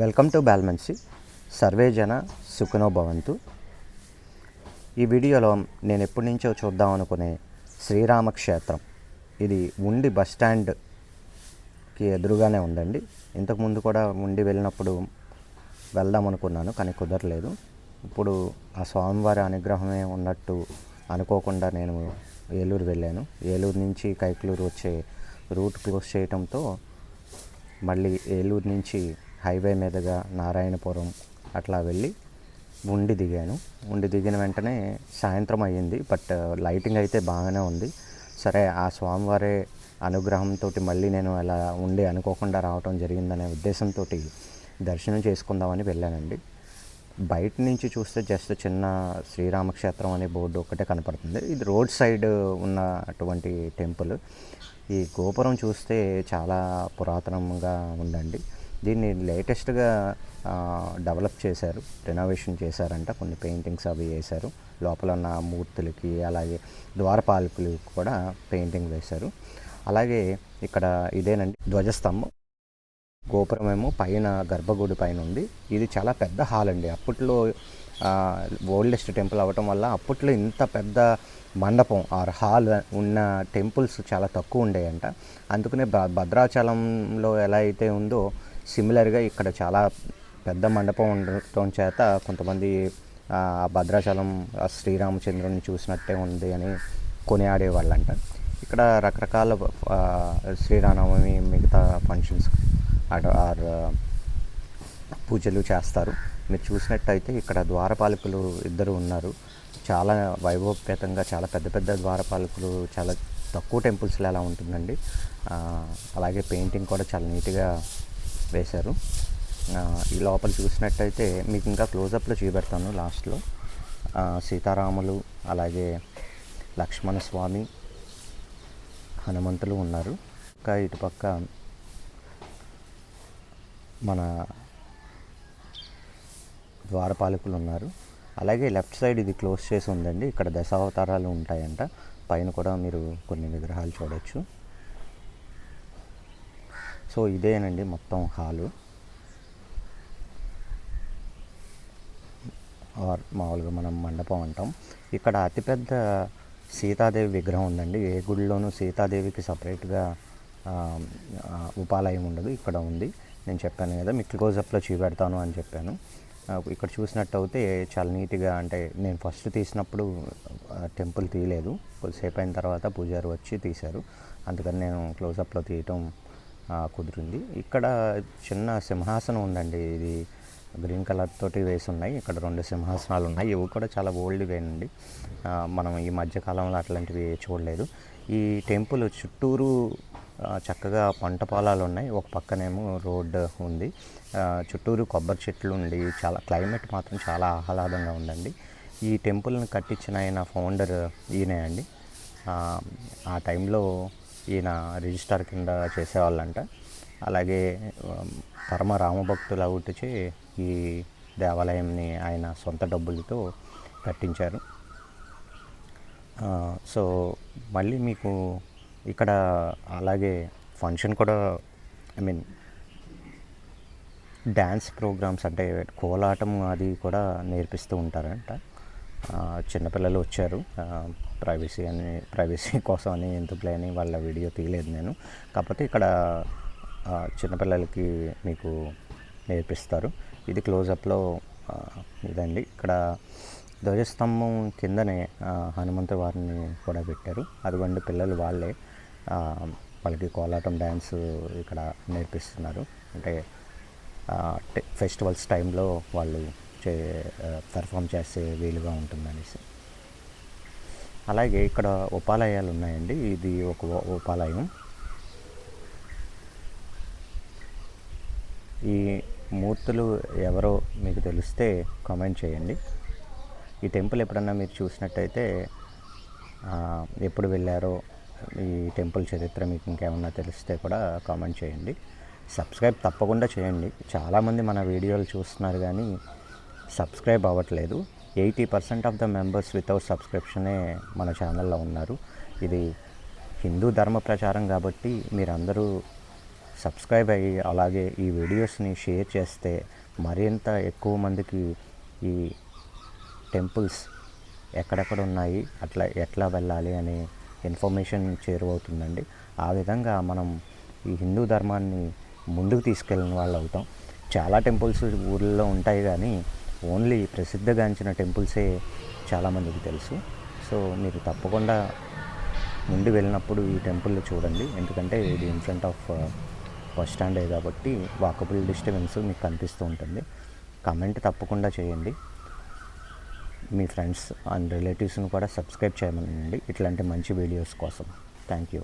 Welcome to బాల్మన్సీ. Survey జన సుఖనో భవంతు. ఈ వీడియోలో నేను ఎప్పటి నుంచో చూద్దాం అనుకునే శ్రీరామ క్షేత్రం. ఇది ఉండి బస్ స్టాండ్కి ఎదురుగానే ఉందండి. ఇంతకుముందు కూడా ఉండి వెళ్ళినప్పుడు వెళ్దాం అనుకున్నాను, కానీ కుదరలేదు. ఇప్పుడు ఆ స్వామివారి అనుగ్రహమే ఉన్నట్టు అనుకోకుండా నేను ఏలూరు వెళ్ళాను. ఏలూరు నుంచి కైకలూరు వచ్చే రూట్ క్లోజ్ చేయడంతో మళ్ళీ ఏలూరు నుంచి హైవే మీదుగా నారాయణపురం అట్లా వెళ్ళి ఉండి దిగాను. ఉండి దిగిన వెంటనే సాయంత్రం అయ్యింది, బట్ లైటింగ్ అయితే బాగానే ఉంది. సరే, ఆ స్వామివారి అనుగ్రహంతో మళ్ళీ నేను అలా ఉండి అనుకోకుండా రావటం జరిగిందనే ఉద్దేశంతో దర్శనం చేసుకుందామని వెళ్ళానండి. బయట నుంచి చూస్తే జస్ట్ చిన్న శ్రీరామక్షేత్రం అనే బోర్డు ఒక్కటే కనపడుతుంది. ఇది రోడ్ సైడ్ ఉన్న అటువంటి టెంపుల్. ఈ గోపురం చూస్తే చాలా పురాతనంగా ఉందండి. దీన్ని లేటెస్ట్గా డెవలప్ చేశారు, రెనోవేషన్ చేశారంట. కొన్ని పెయింటింగ్స్ అవి వేశారు. లోపల ఉన్న మూర్తులకి అలాగే ద్వారపాలకులకి కూడా పెయింటింగ్ వేశారు. అలాగే ఇక్కడ ఇదేనండి ధ్వజస్తంభం. గోపురం ఏమో పైన గర్భగుడి పైన ఉంది. ఇది చాలా పెద్ద హాల్ అండి. అప్పట్లో ఓల్డెస్ట్ టెంపుల్ అవ్వటం వల్ల అప్పట్లో ఇంత పెద్ద మండపం ఆర్ హాల్ ఉన్న టెంపుల్స్ చాలా తక్కువ ఉండేయంట. అందుకనే భద్రాచలంలో ఎలా అయితే ఉందో సిమిలర్గా ఇక్కడ చాలా పెద్ద మండపం ఉండటం చేత కొంతమంది భద్రాచలం శ్రీరామచంద్రుని చూసినట్టే ఉంది అని కొనియాడేవాళ్ళంట. ఇక్కడ రకరకాల శ్రీరామనవమి మిగతా ఫంక్షన్స్ ఆర్ పూజలు చేస్తారు. మీరు చూసినట్టయితే ఇక్కడ ద్వారపాలకులు ఇద్దరు ఉన్నారు. చాలా వైభవపేతంగా చాలా పెద్ద పెద్ద ద్వారపాలకులు చాలా తక్కువ టెంపుల్స్లో ఎలా ఉంటుందండి. అలాగే పెయింటింగ్ కూడా చాలా నీట్గా వేశారు. ఈ లోపల చూసినట్టయితే మీకు ఇంకా క్లోజప్లో చూపెడతాను లాస్ట్లో. సీతారాములు అలాగే లక్ష్మణ స్వామి, హనుమంతులు ఉన్నారు. ఇంకా ఇటుపక్క మన ద్వారపాలకులు ఉన్నారు. అలాగే లెఫ్ట్ సైడ్ ఇది క్లోజ్ చేసి ఉందండి. ఇక్కడ దశావతారాలు ఉంటాయంట. పైన కూడా మీరు కొన్ని విగ్రహాలు చూడవచ్చు. సో ఇదేనండి మొత్తం హాలు. మామూలుగా మనం మండపం అంటాం. ఇక్కడ అతిపెద్ద సీతాదేవి విగ్రహం ఉందండి. ఏ గుడిలోనూ సీతాదేవికి సపరేట్గా ఉపాలయం ఉండదు, ఇక్కడ ఉంది. నేను చెప్పాను కదా, మీకు క్లోజప్లో చూపెడతాను అని చెప్పాను. ఇక్కడ చూసినట్టు అయితే చాలా నీట్గా, అంటే నేను ఫస్ట్ తీసినప్పుడు టెంపుల్ తీయలేదు, కొద్దిసేపు అయిన తర్వాత పూజారి వచ్చి తీశారు. అందుకని నేను క్లోజప్లో తీయటం కుదిరింది. ఇక్కడ చిన్న సింహాసనం ఉందండి. ఇది గ్రీన్ కలర్ తోటి వేసి ఉన్నాయి. ఇక్కడ 2 సింహాసనాలు ఉన్నాయి. ఇవి కూడా చాలా ఓల్డ్ వేనండి. మనం ఈ మధ్యకాలంలో అట్లాంటివి చూడలేదు. ఈ టెంపుల్ చుట్టూరు చక్కగా పంట పొలాలు ఉన్నాయి. ఒక పక్కనేమో రోడ్ ఉంది. చుట్టూరు కొబ్బరి చెట్లు ఉండి చాలా క్లైమేట్ మాత్రం చాలా ఆహ్లాదంగా ఉందండి. ఈ టెంపుల్ని కట్టించిన ఆయన ఫౌండర్ ఈయనే అండి. ఆ టైంలో ఈయన రిజిస్టార్ కింద చేసేవాళ్ళంట. అలాగే పరమ రామభక్తులు అవుటచే ఈ దేవాలయంని ఆయన సొంత డబ్బులతో కట్టించారు. సో మళ్ళీ మీకు ఇక్కడ అలాగే ఫంక్షన్ కూడా, డ్యాన్స్ ప్రోగ్రామ్స్ అంటే కోలాటం అది కూడా నేర్పిస్తూ ఉంటారంట. చిన్నపిల్లలు వచ్చారు. ప్రైవసీ కోసం అని ఎందుకులే అని వాళ్ళ వీడియో తీయలేదు నేను. కాకపోతే ఇక్కడ చిన్నపిల్లలకి మీకు నేర్పిస్తారు. ఇది క్లోజప్లో ఇదండి. ఇక్కడ ధ్వజస్తంభం కిందనే హనుమంతు వారిని కూడా పెట్టారు. అదిగోండి పిల్లలు వాళ్ళకి కోలాటం డ్యాన్స్ ఇక్కడ నేర్పిస్తున్నారు. అంటే ఫెస్టివల్స్ టైంలో వాళ్ళు పెర్ఫామ్ చేసే వీలుగా ఉంటుందనేసి. అలాగే ఇక్కడ ఉపాలయాలు ఉన్నాయండి. ఇది ఒక ఉపాలయం. ఈ మూర్తులు ఎవరో మీకు తెలిస్తే కామెంట్ చేయండి. ఈ టెంపుల్ ఎప్పుడన్నా మీరు చూసినట్టయితే ఎప్పుడు వెళ్ళారో, ఈ టెంపుల్ చరిత్ర మీకు ఇంకేమన్నా తెలిస్తే కూడా కామెంట్ చేయండి. సబ్స్క్రైబ్ తప్పకుండా చేయండి. చాలామంది మన వీడియోలు చూస్తున్నారు కానీ సబ్స్క్రైబ్ అవ్వట్లేదు. 80% ఆఫ్ ద మెంబర్స్ వితౌట్ సబ్స్క్రిప్షనే మన ఛానల్లో ఉన్నారు. ఇది హిందూ ధర్మ ప్రచారం కాబట్టి మీరందరూ సబ్స్క్రైబ్ అయ్యి అలాగే ఈ వీడియోస్ని షేర్ చేస్తే మరింత ఎక్కువ మందికి ఈ టెంపుల్స్ ఎక్కడెక్కడ ఉన్నాయి, ఎట్లా వెళ్ళాలి అనే ఇన్ఫర్మేషన్ చేరువవుతుందండి. ఆ విధంగా మనం ఈ హిందూ ధర్మాన్ని ముందుకు తీసుకెళ్ళిన వాళ్ళు అవుతాం. చాలా టెంపుల్స్ ఊళ్ళో ఉంటాయి కానీ ఓన్లీ ప్రసిద్ధిగాంచిన టెంపుల్సే చాలామందికి తెలుసు. సో మీరు తప్పకుండా ముందు వెళ్ళినప్పుడు ఈ టెంపుల్ చూడండి. ఎందుకంటే ఇది ఇన్ ఫ్రంట్ ఆఫ్ బస్ స్టాండే కాబట్టి వాకబుల్ డిస్టెన్స్ మీకు కనిపిస్తూ ఉంటుంది. కామెంట్ తప్పకుండా చేయండి. మీ ఫ్రెండ్స్ అండ్ రిలేటివ్స్ని కూడా సబ్స్క్రైబ్ చేయమనండి ఇట్లాంటి మంచి వీడియోస్ కోసం. Thank you.